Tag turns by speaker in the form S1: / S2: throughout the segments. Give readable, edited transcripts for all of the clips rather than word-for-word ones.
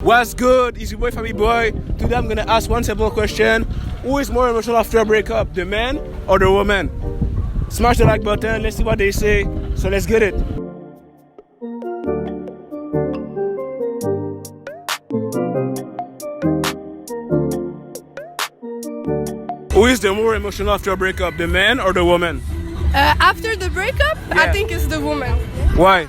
S1: What's good? It's your boy Fabi Boy. Today I'm gonna ask one simple question. Who is more emotional after a breakup, the man or the woman? Smash the like button, let's see what they say. So let's get it. Who is the more emotional after a breakup, the man or the woman?
S2: After the breakup,
S1: Yeah.
S2: I think it's the woman.
S1: Why?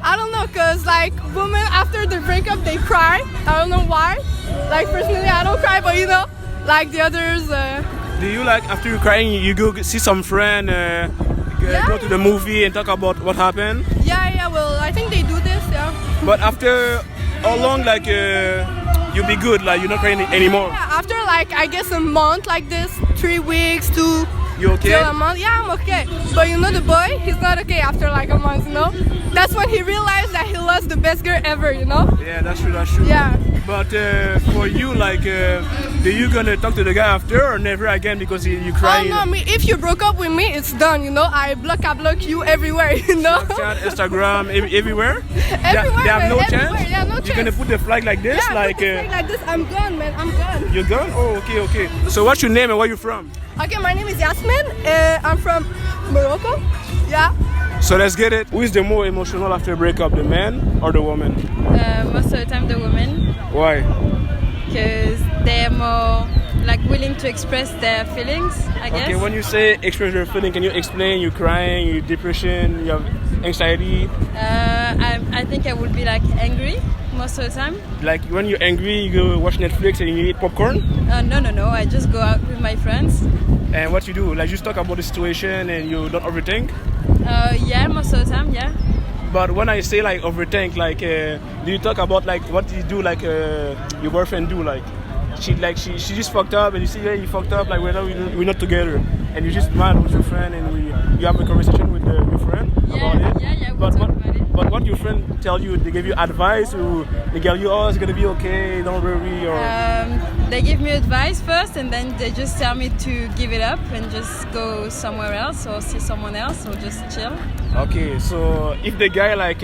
S2: I don't know, cause like women after the breakup they cry. I don't know why. Like personally, I don't cry, but you know, like the others.
S1: Do you like after you're crying, you go see some friend, go to the movie and talk about what happened?
S2: Yeah. Well, I think they do this. Yeah.
S1: But after how long, like you'll be good, like you're not crying anymore?
S2: Yeah. After like I guess a month like this, 3 weeks to
S1: You okay?
S2: till a month. Yeah, I'm okay. But you know the boy, he's not okay after like a month. You know, that's when he realized that he lost the best girl ever. You know.
S1: Yeah, that's true. That's true.
S2: Yeah.
S1: But for you, like, do you gonna talk to the guy after or never again because you
S2: Oh
S1: crying?
S2: no, me. If you broke up with me, it's done. You know, I block you everywhere. You know.
S1: Snapchat, Instagram, everywhere.
S2: Everywhere,
S1: they have
S2: man,
S1: no
S2: everywhere.
S1: chance.
S2: Yeah, no
S1: You're gonna
S2: chance.
S1: put the flag like this,
S2: Yeah,
S1: like.
S2: like this, I'm gone, man. I'm gone.
S1: You're gone? Oh, okay. So what's your name and where you from?
S2: Okay, my name is Yasmin. I'm from Morocco. Yeah.
S1: So let's get it. Who is the more emotional after a breakup, the man or the woman?
S3: Most of the time the women,
S1: Why?
S3: because they're more like willing to express their feelings, I guess.
S1: Okay, when you say express your feeling, can you explain? You're crying, you're depression, you have anxiety.
S3: I think I would be like angry most of the time.
S1: Like when you're angry, you go watch Netflix and you eat popcorn.
S3: No, I just go out with my friends.
S1: And what you do? Like just talk about the situation and you don't overthink.
S3: Yeah, most of the time, yeah.
S1: But when I say like overthink, like do you talk about like what you do, like your boyfriend do, like she just fucked up and you see, hey, you fucked up, like we're not together, and you're just mad with your friend and you have a conversation with your friend about it.
S3: Yeah, we
S1: But
S3: talk about it.
S1: But what your friend tell you? They give you advice, or they tell you, oh, it's gonna be okay, don't worry, or
S3: They give me advice first, and then they just tell me to give it up and just go somewhere else or see someone else or just chill.
S1: okay. So if the guy like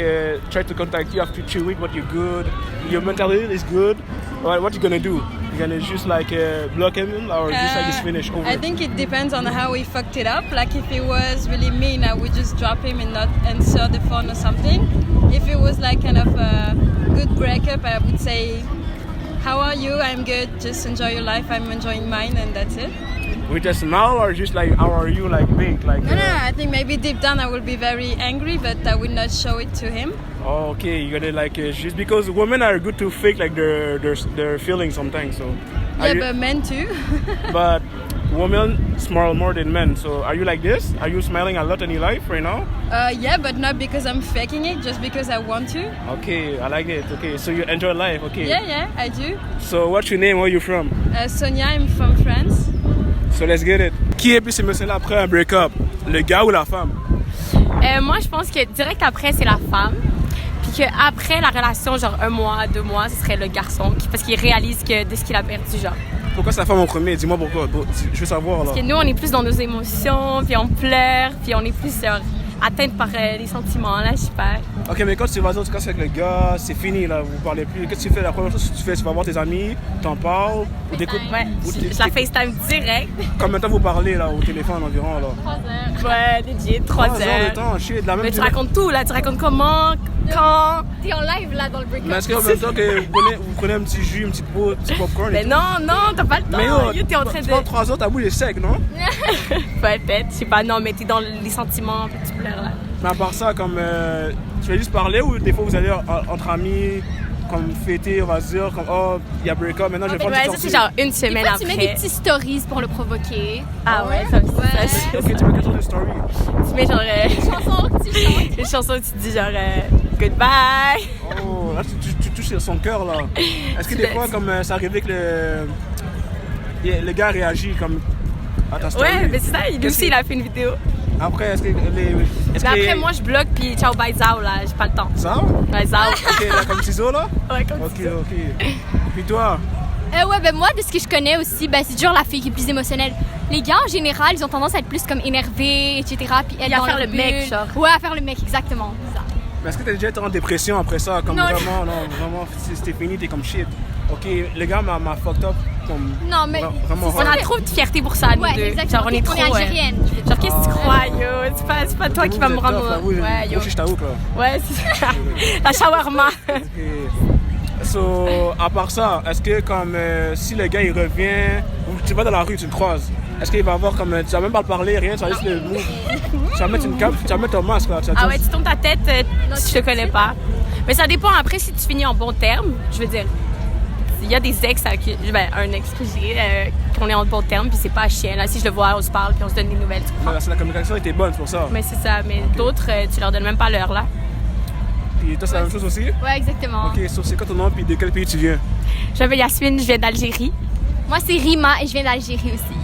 S1: try to contact you after 2 weeks, but you're good, your mental health is good, what you gonna do? You're gonna just like block him or just like it's finished over?
S3: I think it depends on how he fucked it up. Like if he was really mean, I would just drop him and not answer the phone or something. If it was like kind of a good breakup, I would say, how are you? I'm good. Just enjoy your life. I'm enjoying mine, and that's it.
S1: With a smile or just like how are you, like big, like?
S3: No, I think maybe deep down I will be very angry, but I will not show it to him.
S1: Oh, okay, you gotta like just because women are good to fake like their feelings sometimes. So are
S3: Yeah,
S1: you-
S3: but men too.
S1: but women smile more than men. So are you like this? Are you smiling a lot in your life right now?
S3: Yeah, but not because I'm faking it, just because I want to.
S1: Okay, I like it. Okay, so you enjoy life. Okay.
S3: Yeah, I do.
S1: So what's your name? Where you from?
S3: Sonia, I'm from France.
S1: So let's get it. Qui est plus émotionnel après un break-up? Le gars ou la femme?
S4: Moi, je pense que direct après, c'est la femme. Puis qu'après la relation, genre 1 mois, 2 mois, ce serait le garçon. Parce qu'il réalise que de ce qu'il a perdu, genre.
S1: Pourquoi c'est la femme en premier? Dis-moi pourquoi. Je veux savoir là.
S4: Parce que nous, on est plus dans nos émotions, puis on pleure, puis on est plus genre, atteinte par les sentiments, là, je sais pas.
S1: Ok, mais quand tu vas tu casses avec le gars, c'est fini là, vous parlez plus. Qu'est-ce que tu fais? La première chose que tu fais, tu vas voir tes amis, t'en parles, ou t'écoutes.
S4: Ouais, je la FaceTime direct.
S1: Combien de temps vous parlez là au téléphone environ là?
S4: 3 heures. Ouais, legit, 3
S1: 3 heures de temps, shit, de la même
S4: Mais tu
S1: journée.
S4: racontes tout, là. Tu racontes comment, quand.
S5: T'es en live là dans le break-up.
S1: Mais est-ce qu'en même temps que vous prenez un petit jus, une petite peau, petit popcorn
S4: Mais
S1: et tout?
S4: non, t'as pas le temps.
S1: Mais
S4: Yo, t'es en train
S1: tu
S4: de.
S1: prends 3 heures, ta bouche est sec, non?
S4: Peut-être, je sais pas, non, mais t'es dans les sentiments, puis tu pleures, là.
S1: Mais à part ça, comme tu vas juste parler ou des fois vous allez entre amis, comme fêter, on va se dire, comme oh, il y a break-up, maintenant je vais prendre
S4: Ouais,
S1: une
S4: ça, c'est
S1: sortie.
S4: genre une
S5: Des
S4: semaine
S5: fois, tu mets des
S4: après.
S5: petits stories pour le provoquer.
S4: Ah ouais, ça aussi.
S1: Ok, tu mets quel genre de story?
S4: Tu mets genre
S5: Chanson que tu chantes.
S4: une chanson où tu te dis genre goodbye.
S1: Oh, là tu touches son cœur là. Est-ce que des fois, comme ça arrivait que le gars réagit comme à ta story?
S4: Ouais, mais c'est ça, lui
S1: Qu'est-ce
S4: aussi il a fait une vidéo.
S1: Après, est-ce que
S4: Mais après, moi je bloque puis ciao bye zao là, j'ai pas le temps.
S1: Ça?
S4: Ouais, zao.
S1: Ok, là, comme ciseaux là?
S4: Ouais, comme
S1: Ok,
S4: ça.
S1: ok. Puis toi?
S5: Ouais, ben moi, de ce que je connais aussi, ben c'est toujours la fille qui est plus émotionnelle. Les gars, en général, ils ont tendance à être plus comme énervés, etc. Puis elle
S4: Puis à
S5: dans
S4: faire
S5: leur
S4: le mec,
S5: bulle.
S4: genre.
S5: Ouais, à faire le mec, exactement. C'est ça.
S1: Mais est-ce que t'as déjà été en dépression après ça? Comme
S5: Non.
S1: vraiment, c'était fini, t'es comme shit. Ok, le gars m'a fucked up comme...
S5: Non, mais
S1: Vraiment
S4: On a trop de fierté pour ça, nous
S5: ouais,
S4: deux.
S5: exactement.
S4: Genre, on est trop.
S5: algérienne.
S4: Genre, qu'est-ce que tu crois, yo? C'est pas toi qui vas me rendre. Ouais, yo.
S1: Moi, je suis taouk, là.
S4: Ouais, c'est ça. La shawarma.
S1: Ok. So, à part ça, est-ce que comme si le gars il revient, ou tu vas dans la rue, tu le croises, est-ce qu'il va avoir comme. Tu vas même pas le parler, rien, tu vas juste le move. Tu vas mettre une cape, tu vas mettre ton masque là. Tu vas
S4: Ah
S1: dire-
S4: ouais, tu tournes ta tête si je te connais pas. Mais ça dépend après si tu finis en bon terme. Je veux dire, il y a des ex avec un ex que j'ai, qu'on est en bon terme, puis c'est pas chien. Là, si je le vois, on se parle, puis on se donne des nouvelles. Tu comprends?
S1: La communication était bonne, c'est pour ça.
S4: Mais c'est ça. Mais d'autres, tu leur donnes même pas l'heure là.
S1: Puis toi, c'est la même chose aussi?
S5: Ouais, exactement.
S1: Ok, so c'est quoi ton nom, puis de quel pays tu viens?
S4: Je m'appelle Yasmine, je viens d'Algérie.
S5: Moi, c'est Rima et je viens d'Algérie aussi.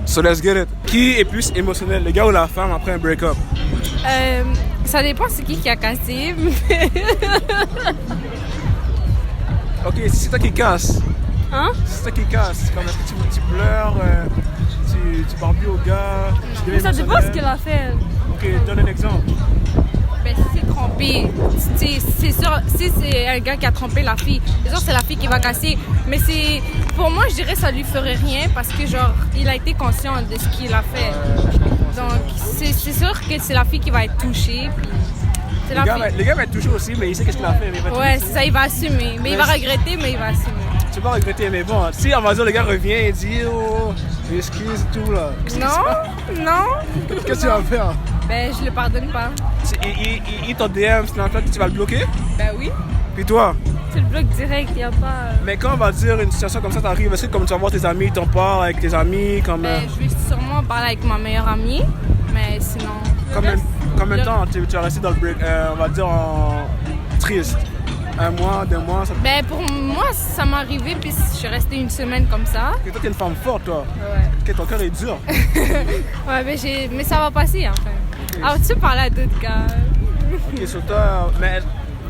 S1: So let's get it. Qui est plus émotionnel, le gars ou la femme après un break-up?
S3: Ça dépend c'est qui a cassé.
S1: Ok, si c'est toi qui casse.
S4: Hein?
S1: Si c'est toi qui casse, comme est-ce que tu pleures, tu parles plus au gars, tu deviens
S3: Ça dépend ce
S1: émotionnel?
S3: qu'elle a fait.
S1: Ok, donne un exemple.
S3: Ben, si c'est trompé, c'est sûr, si c'est un gars qui a trompé la fille, c'est sûr c'est la fille qui va casser. Mais c'est, pour moi, je dirais que ça lui ferait rien parce que, genre, il a été conscient de ce qu'il a fait. Donc, c'est sûr que c'est la fille qui va être touchée. Puis c'est la fille.
S1: Le gars va être touché aussi, mais il sait qu'est-ce qu'il a fait. Mais il va être
S3: Ouais,
S1: touché.
S3: c'est ça, il va assumer. Mais il va regretter, mais il va assumer.
S1: Tu vas regretter, mais bon, si on va dire le gars revient et dit oh, excuse et tout là.
S3: Non,
S1: Qu'est-ce que tu vas faire?
S3: ben, je le pardonne pas.
S1: Il t'en DM, Snapchat, tu vas le bloquer?
S3: Ben oui.
S1: Puis toi?
S3: Tu le bloques direct, il n'y a pas.
S1: Mais quand on va dire une situation comme ça t'arrive, est-ce que comme tu vas voir tes amis, t'en parles avec tes amis, comme
S3: Ben, je vais sûrement parler avec ma meilleure amie, mais sinon.
S1: combien de temps tu vas rester dans le break, on va dire en triste? 1 mois, 2 mois, ça...
S3: Ben, pour moi, ça m'est arrivé, puis je suis restée une semaine comme ça.
S1: Ok, toi t'es une femme forte toi.
S3: Ouais.
S1: Ok, ton cœur est dur.
S3: Ouais, mais ça va passer, enfin. Alors, tu peux parler à d'autres gars.
S1: Ok, sur toi, mais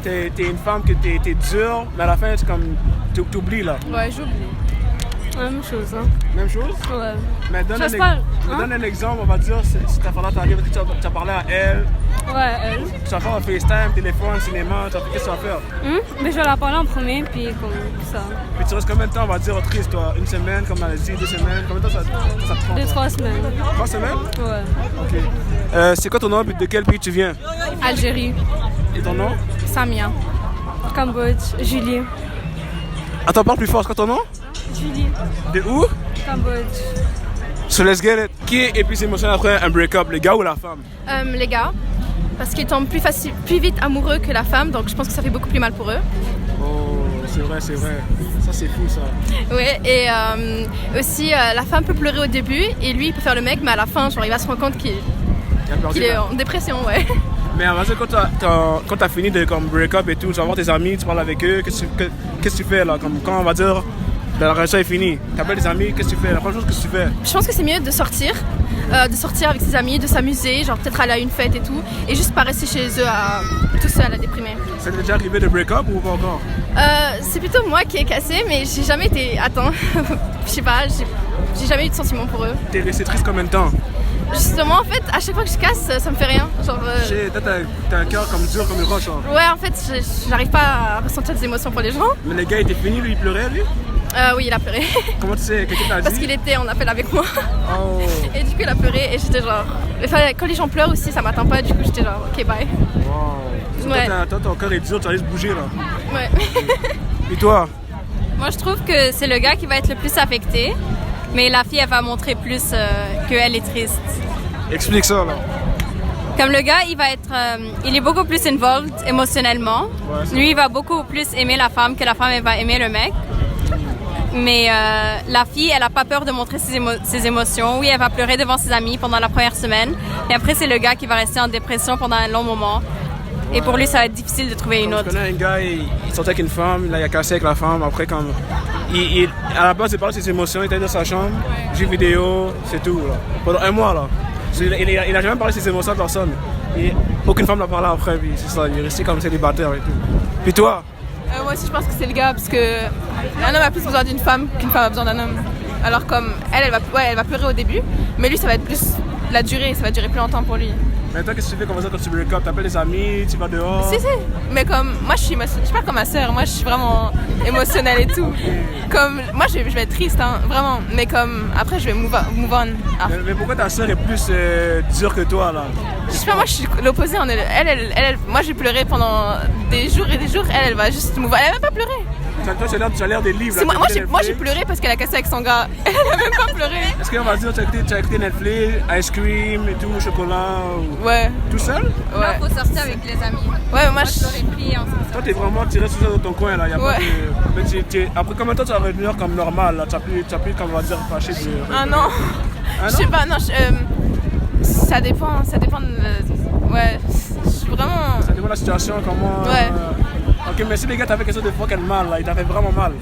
S1: t'es une femme que t'es dure, mais à la fin c'est comme t'oublies là.
S3: Ouais, j'oublie.
S4: Même chose, hein.
S1: Même chose?
S3: Ouais.
S1: Mais donne,
S3: J'espère,
S1: donne un exemple, on va dire, si ta femme t'arrive, tu as parlé à elle,
S3: Ouais, elle.
S1: tu vas faire un FaceTime, téléphone, cinéma, qu'est-ce que tu vas faire?
S3: Mais je vais la parler en premier, puis comme ça.
S1: Puis tu restes combien de temps, on va dire, triste toi? 1 semaine, comme on a dit, 2 semaines, combien de temps ça te prend?
S3: 2-3 semaines.
S1: 3 semaines?
S3: Ouais.
S1: Ok. C'est quoi ton nom et de quel pays tu viens?
S3: Algérie,
S1: Et ton nom?
S3: Samia. Cambodge, Julie.
S1: Attends, parle plus fort, c'est quoi ton nom?
S3: Julie,
S1: De où?
S3: Cambodge.
S1: So let's get it. Qui est plus émotionnel après un break-up, le gars ou la femme?
S2: Les gars, parce qu'ils tombent plus vite amoureux que la femme, donc je pense que ça fait beaucoup plus mal pour eux.
S1: Oh, c'est vrai, c'est vrai. Ça, c'est fou, ça.
S2: Ouais, et aussi la femme peut pleurer au début et lui il peut faire le mec, mais à la fin, genre, il va se rendre compte qu'il
S1: Il a perdu,
S2: est
S1: là.
S2: en dépression, ouais.
S1: Mais on va dire, quand t'as fini de comme break-up et tout, tu vas voir tes amis, tu parles avec eux, qu'est-ce que tu fais là? Comme quand on va dire, la relation est finie, t'appelles tes amis, qu'est-ce que tu fais? La première chose que tu fais?
S2: Je pense que c'est mieux de sortir avec ses amis, de s'amuser, genre peut-être aller à une fête et tout, et juste pas rester chez eux tout seul à déprimer.
S1: Ça t'est déjà arrivé de break-up ou pas encore?
S2: C'est plutôt moi qui ai cassé, mais j'ai jamais été. Attends, je sais pas, j'ai jamais eu de sentiments pour eux.
S1: T'es resté triste combien de temps?
S2: Justement, en fait, à chaque fois que je casse, ça me fait rien. Genre,
S1: Toi, t'as un cœur comme dur comme une roche. Hein.
S2: ouais, en fait, j'arrive pas à ressentir des émotions pour les gens.
S1: Mais le gars était fini, lui, il pleurait, lui?
S2: Oui, il a pleuré.
S1: Comment tu sais? Quelqu'un t'a dit?
S2: Parce qu'il était en appel avec moi.
S1: Oh.
S2: Et du coup, il a pleuré et j'étais genre. Enfin, quand les gens pleurent aussi, ça m'atteint pas, du coup, j'étais genre, ok, bye.
S1: Wow.
S2: Ouais.
S1: Toi, ton cœur est dur, tu vas aller se bouger, là.
S2: Ouais.
S1: Et toi?
S3: Moi, je trouve que c'est le gars qui va être le plus affecté, mais la fille, elle va montrer plus qu'elle est triste.
S1: Explique ça, là.
S3: Comme le gars, il est beaucoup plus involved émotionnellement.
S1: Ouais, c'est
S3: Lui, il va beaucoup plus aimer la femme que la femme, elle va aimer le mec. Mais la fille, elle a pas peur de montrer ses émotions. Oui, elle va pleurer devant ses amis pendant la première semaine. Et après, c'est le gars qui va rester en dépression pendant un long moment. Et pour lui, ça va être difficile de trouver une
S1: Je
S3: autre.
S1: connais un gars, il sortait avec une femme, là, il a cassé avec la femme. Après, comme. À la base, il parlait de ses émotions, il était dans sa chambre, jeux vidéo, c'est tout, là. Pendant 1 mois, là. Il a jamais parlé de ses émotions à personne. Et aucune femme l'a parlé après, puis c'est ça, il est resté comme célibataire et tout. Puis toi?
S6: Moi aussi, je pense que c'est le gars, parce que un homme a plus besoin d'une femme qu'une femme a besoin d'un homme. Alors comme elle va pleurer au début, mais lui, ça va être plus la durée, ça va durer plus longtemps pour lui.
S1: Mais toi, qu'est-ce que tu fais comme ça quand tu break up? T'appelles les amis, tu vas dehors?
S6: Si. Mais comme, moi je suis pas comme ma sœur, moi je suis vraiment émotionnelle et tout. Comme, moi je vais être triste, hein, vraiment. Mais comme, après je vais move on. Ah.
S1: Mais pourquoi ta sœur est plus dure que toi, là?
S6: Je sais pas, moi je suis l'opposé. Moi j'ai pleuré pendant des jours et des jours. Elle va juste move on. Elle a même pas pleuré.
S1: Toi, tu as l'air des livres.
S6: Moi j'ai pleuré parce qu'elle a cassé avec son gars. Elle a même pas pleuré.
S1: Est-ce qu'on va dire tu as écouté Netflix, ice cream et tout, chocolat ou...
S6: Ouais.
S1: Tout seul?
S6: Ouais.
S3: Faut sortir avec les amis.
S6: Ouais, moi
S3: Je l'aurais pris ensemble.
S1: Toi, t'es vraiment tiré tout ça dans ton coin, là. Y a
S6: Ouais.
S1: pas de... Mais après combien de temps tu vas revenir comme normal, là? Tu as plus comme on va dire, fâché de...
S6: Un an. Je sais pas, non, ça dépend de... Ouais, je suis vraiment...
S1: Ça dépend de la situation, comment...
S6: Ouais.
S1: Ok, mais si les gars t'avaient quelque chose de fucking mal, là, ils t'avaient vraiment mal.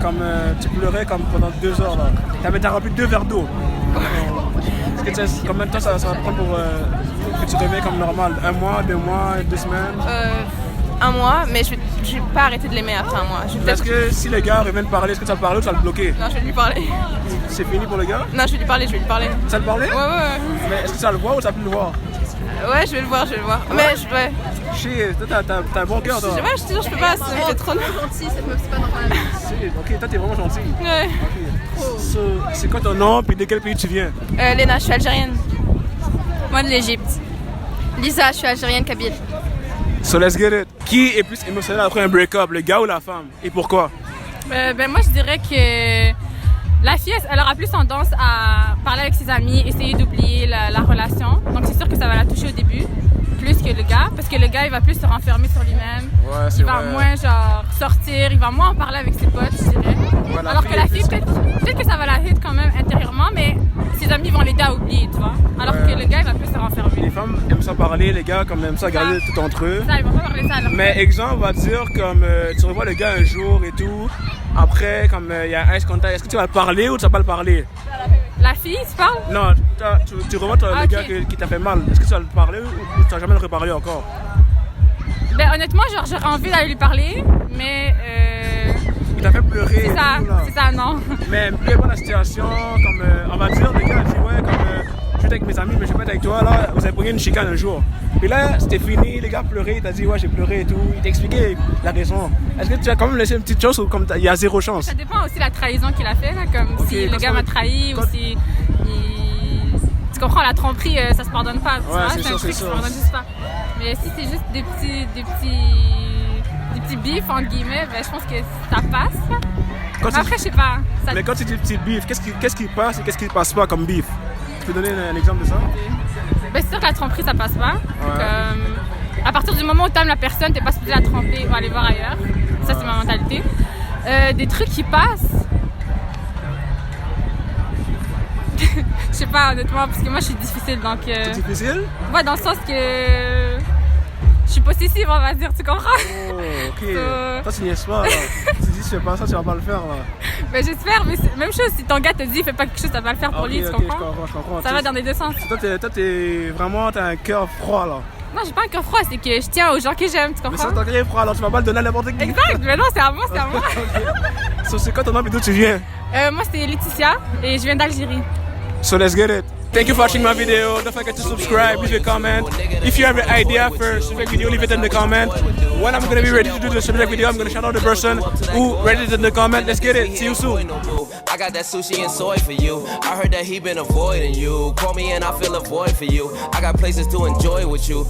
S1: Comme tu pleurais comme pendant 2 heures, là. T'as rempli 2 verres d'eau. Est-ce que tu sais combien de temps ça va prendre pour que tu reviennes comme normal? 1 mois, 2 mois, 2 semaines?
S6: 1 mois, mais je vais pas arrêter de l'aimer après 1 mois.
S1: Est-ce que si les gars reviennent parler, est-ce que tu vas le parler ou tu vas le bloquer?
S6: Non, je vais lui parler.
S1: C'est fini pour le gars?
S6: Non, je vais lui parler.
S1: Tu vas le parler?
S6: Ouais.
S1: Mais est-ce que tu vas le voir ou tu vas plus le voir?
S6: Ouais, je vais le voir. Mais ouais.
S1: Shit, toi t'as un bon cœur, toi.
S6: Ouais, je te jure, je peux pas, c'est trop long.
S2: Gentil, cette meuf, c'est pas normal.
S1: Ok, toi t'es vraiment gentil.
S6: Ouais.
S1: So, c'est quoi ton nom puis de quel pays tu viens?
S6: Léna, je suis algérienne.
S3: Moi de l'Égypte.
S2: Lisa, je suis algérienne, kabyle.
S1: So let's get it. Qui est plus émotionnel après un break-up, le gars ou la femme? Et pourquoi?
S4: Ben moi je dirais que la fille elle aura plus tendance à parler avec ses amis, essayer d'oublier la relation. Donc c'est sûr que ça va la toucher au début, plus que le gars, parce que le gars il va plus se renfermer sur lui-même.
S1: Ouais, c'est
S4: il va
S1: vrai.
S4: moins genre sortir, il va moins en parler avec ses potes, je dirais.
S1: Ouais, la
S4: Alors
S1: fille
S4: que la
S1: est
S4: fille
S1: plus-
S4: peut-être que ça va la hit quand même intérieurement, mais ses amis vont l'aider à oublier, tu vois. Alors
S1: Ouais.
S4: que le gars il va plus se renfermer.
S1: Les femmes aiment ça parler, les gars comme aiment ça garder tout entre eux.
S4: Ça, ils vont pas parler ça alors.
S1: Mais exemple, on va dire comme tu revois le gars un jour et tout. Après, comme il y a un ice contact, est-ce que tu vas le parler ou tu vas pas le parler?
S4: La fille, tu parles?
S1: Non, tu revois le
S4: Ok.
S1: gars qui t'a fait mal. Est-ce que tu vas le parler ou tu vas jamais le reparler encore?
S4: Ben honnêtement, genre j'aurais envie d'aller lui parler, mais
S1: Il t'a fait pleurer.
S4: c'est ça,
S1: et tout, là.
S4: c'est ça, non.
S1: Mais plus bon la situation, comme on va dire, le gars a dit ouais, comme je suis avec mes amis, mais je vais pas être avec toi, là, vous avez pris une chicane un jour. Puis là, c'était fini, les gars pleuraient, il t'a dit ouais, j'ai pleuré et tout, il t'a expliqué la raison. Est-ce que tu as quand même laissé une petite chose ou comme il y a 0 chance?
S4: Ça dépend aussi de la trahison qu'il a fait, là, comme
S1: Ok,
S4: si le
S1: quand
S4: gars
S1: ça-
S4: m'a trahi
S1: quand-
S4: ou si tu comprends, la tromperie, ça se pardonne pas. Tu vois,
S1: c'est
S4: un
S1: sûr,
S4: truc
S1: c'est
S4: qui se
S1: sûr.
S4: pardonne juste pas. Mais si c'est juste des petits bifs entre guillemets, ben je pense que ça passe.
S1: Quand
S4: Mais après, je sais pas. Ça...
S1: Mais quand tu dis petit beef, qu'est-ce qui passe et qu'est-ce qui passe pas comme beef? Tu peux donner un exemple de ça?
S4: Ben, c'est sûr que la tromperie, ça passe pas. À partir du moment où t'aimes la personne, t'es pas supposé la tromper ou aller voir ailleurs. Ça, c'est ma mentalité. Des trucs qui passent. Je sais pas, honnêtement, parce que moi, je suis difficile, donc...
S1: C'est difficile?
S4: Ouais, dans le sens que... Je suis possessive, on va dire, tu comprends?
S1: Oh, ok. Toi, tu niaises pas, là. Tu dis, si tu fais pas ça, tu vas pas le faire, là.
S4: Ben, j'espère, mais c'est même chose, si ton gars te dit, fais pas quelque chose, tu vas pas le faire pour lui, tu comprends?
S1: Je comprends.
S4: Ça va dans les deux sens.
S1: Toi, t'as un cœur froid, là.
S4: Non, j'ai pas un cœur froid, c'est que je tiens aux gens que j'aime, tu
S1: Mais
S4: comprends?
S1: ça, ton cœur est froid, alors tu vas pas le donner à n'importe qui.
S4: Exact, mais non, c'est à moi, c'est à moi.
S1: So, c'est quoi ton nom et d'où tu viens?
S4: Moi, c'est Laetitia et je viens d'Algérie.
S1: So let's get it. Thank you for watching my video. Don't forget to subscribe, leave a comment. If you have an idea for a subject video, leave it in the comment. When I'm gonna be ready to do the subject video, I'm gonna shout out the person who read it in the comment. Let's get it. See you soon.
S7: I got that sushi and soy for you. I heard that he been avoiding you. Call me and I feel a void for you. I got places to enjoy with you.